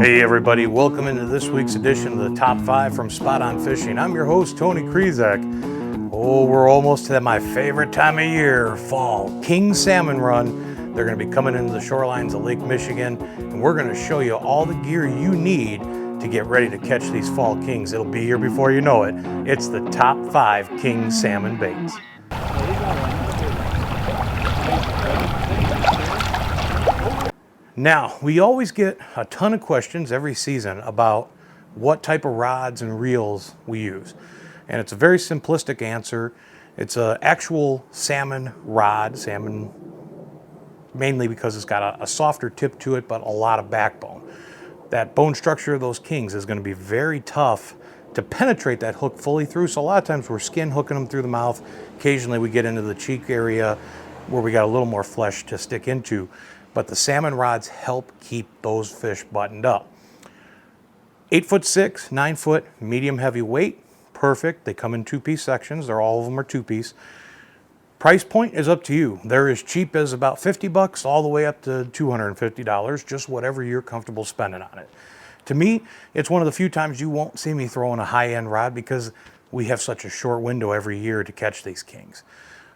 Hey everybody, welcome into this week's edition of the Top 5 from Spot On Fishing. I'm your host, Tony Krizak. Oh, we're almost to my favorite time of year, fall. King Salmon Run. They're going to be coming into the shorelines of Lake Michigan, and we're going to show you all the gear you need to get ready to catch these fall kings. It'll be here before you know it. It's the Top 5 King Salmon Baits. Now, we always get a ton of questions every season about what type of rods and reels we use. And it's a very simplistic answer. It's an actual salmon rod, salmon mainly because it's got a softer tip to it, but a lot of backbone. That bone structure of those kings is going to be very tough to penetrate that hook fully through. So a lot of times we're skin hooking them through the mouth. Occasionally we get into the cheek area where we got a little more flesh to stick into. But the salmon rods help keep those fish buttoned up. 8'6", 9 foot, medium heavy weight, perfect. They come in 2-piece sections. All of them are 2-piece. Price point is up to you. They're as cheap as about $50 all the way up to $250, just whatever you're comfortable spending on it. To me, it's one of the few times you won't see me throwing a high-end rod because we have such a short window every year to catch these kings.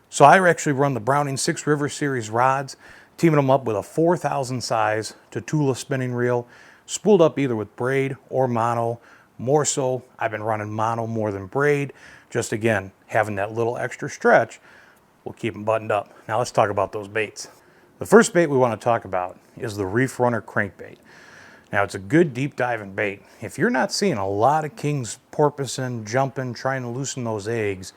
So I actually run the Browning 6 River Series rods, teaming them up with a 4,000 size Tatula spinning reel, spooled up either with braid or mono. More so, I've been running mono more than braid. Just again, having that little extra stretch will keep them buttoned up. Now let's talk about those baits. The first bait we want to talk about is the Reef Runner crankbait. Now it's a good deep diving bait. If you're not seeing a lot of kings porpoising, jumping, trying to loosen those eggs,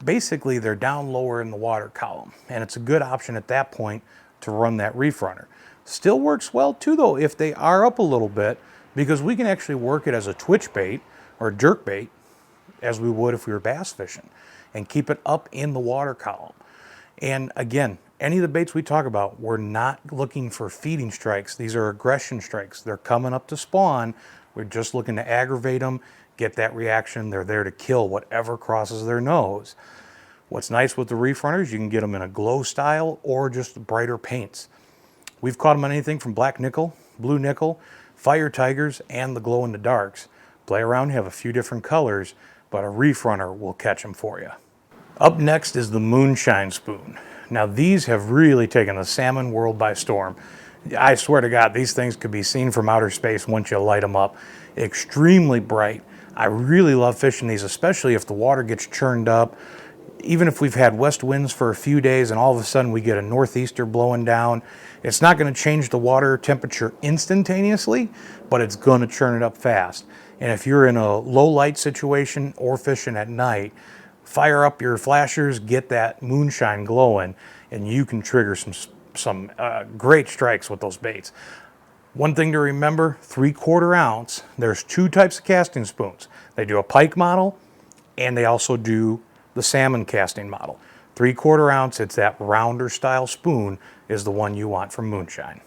basically they're down lower in the water column, and it's a good option at that point to run that Reef Runner. Still works well too though if they are up a little bit, because we can actually work it as a twitch bait or jerk bait as we would if we were bass fishing and keep it up in the water column. And again, any of the baits we talk about, we're not looking for feeding strikes. These are aggression strikes. They're coming up to spawn. We're just looking to aggravate them, get that reaction. They're there to kill whatever crosses their nose. What's nice with the Reef Runners, you can get them in a glow style or just brighter paints. We've caught them on anything from black nickel, blue nickel, fire tigers, and the glow in the darks. Play around, have a few different colors, but a Reef Runner will catch them for you. Up next is the Moonshine Spoon. Now these have really taken the salmon world by storm. I swear to God, these things could be seen from outer space once you light them up. Extremely bright. I really love fishing these, especially if the water gets churned up. Even if we've had west winds for a few days and all of a sudden we get a northeaster blowing down, it's not going to change the water temperature instantaneously, but it's going to churn it up fast. And if you're in a low light situation or fishing at night, fire up your flashers, get that moonshine glowing, and you can trigger some great strikes with those baits. One thing to remember, 3/4 ounce, there's 2 types of casting spoons. They do a pike model, and they also do the salmon casting model. 3/4 ounce, it's that rounder style spoon, is the one you want from Moonshine.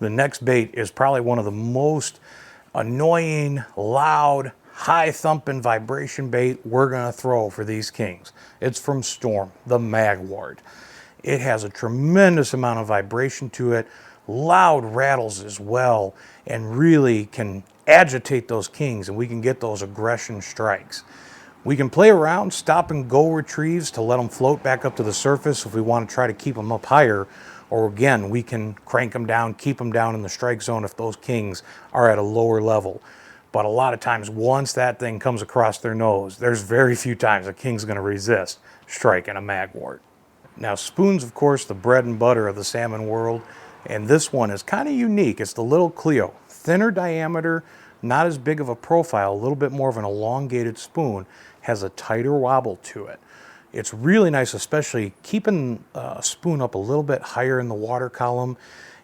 The next bait is probably one of the most annoying, loud, high thumping vibration bait we're gonna throw for these kings. It's from Storm, the Wart. It has a tremendous amount of vibration to it, loud rattles as well, and really can agitate those kings, and we can get those aggression strikes. We can play around, stop and go retrieves to let them float back up to the surface if we want to try to keep them up higher, or again, we can crank them down, keep them down in the strike zone if those kings are at a lower level. But a lot of times, once that thing comes across their nose, there's very few times a king's going to resist striking a Wart. Now, spoons, of course, the bread and butter of the salmon world, and this one is kind of unique. It's the little Cleo. Thinner diameter, not as big of a profile, a little bit more of an elongated spoon, has a tighter wobble to it. It's really nice, especially keeping a spoon up a little bit higher in the water column,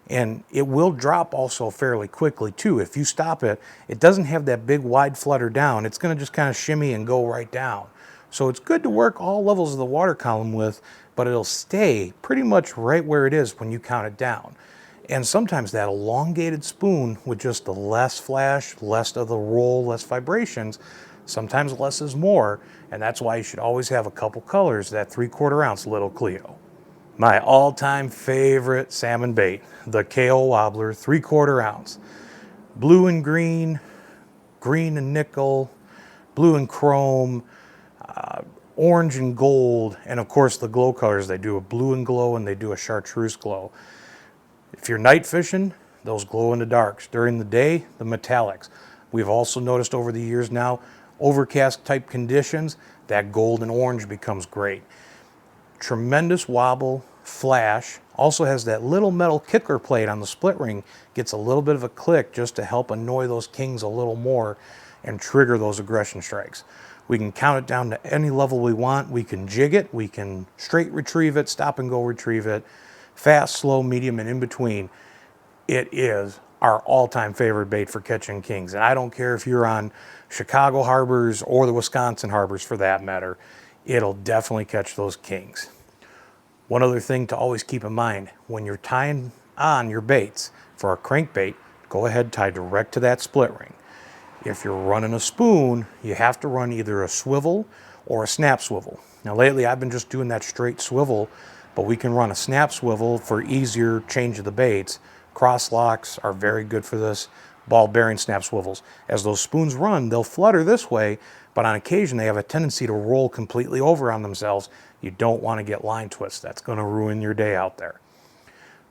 and it will drop also fairly quickly too. If you stop it, it doesn't have that big wide flutter down. It's going to just kind of shimmy and go right down. So it's good to work all levels of the water column with, but it'll stay pretty much right where it is when you count it down. And sometimes that elongated spoon with just the less flash, less of the roll, less vibrations, sometimes less is more, and that's why you should always have a couple colors, that 3/4 ounce little Cleo. My all-time favorite salmon bait, the KO Wobbler, 3/4 ounce. blue and green, green and nickel, blue and chrome, orange and gold, and of course the glow colors. They do a blue and glow and they do a chartreuse glow. If you're night fishing, those glow in the darks. During the day, the metallics. We've also noticed over the years now, overcast type conditions, that gold and orange becomes great. Tremendous wobble, flash, also has that little metal kicker plate on the split ring, gets a little bit of a click just to help annoy those kings a little more and trigger those aggression strikes. We can count it down to any level we want. We can jig it, we can straight retrieve it, stop and go retrieve it, fast, slow, medium, and in between. It is our all-time favorite bait for catching kings. And I don't care if you're on Chicago harbors or the Wisconsin harbors for that matter, it'll definitely catch those kings. One other thing to always keep in mind, when you're tying on your baits for a crankbait, go ahead, tie direct to that split ring. If you're running a spoon, you have to run either a swivel or a snap swivel. Now lately I've been just doing that straight swivel, but we can run a snap swivel for easier change of the baits. Cross locks are very good for this, ball bearing snap swivels. As those spoons run, they'll flutter this way, but on occasion they have a tendency to roll completely over on themselves. You don't want to get line twist. That's going to ruin your day out there.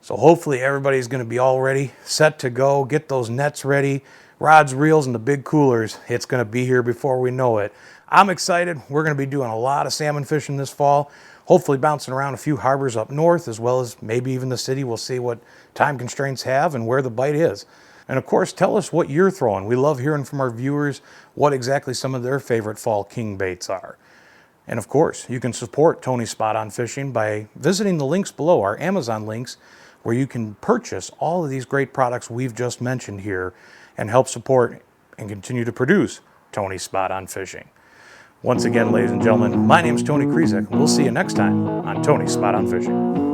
So hopefully everybody's going to be all ready, set to go, get those nets ready, rods, reels, and the big coolers. It's going to be here before we know it. I'm excited. We're going to be doing a lot of salmon fishing this fall, hopefully bouncing around a few harbors up north, as well as maybe even the city. We'll see what time constraints have and where the bite is. And of course, tell us what you're throwing. We love hearing from our viewers what exactly some of their favorite fall king baits are. And of course, you can support Tony's Spot On Fishing by visiting the links below, our Amazon links, where you can purchase all of these great products we've just mentioned here and help support and continue to produce Tony's Spot On Fishing. Once again, ladies and gentlemen, my name is Tony Krizek. We'll see you next time on Tony's Spot On Fishing.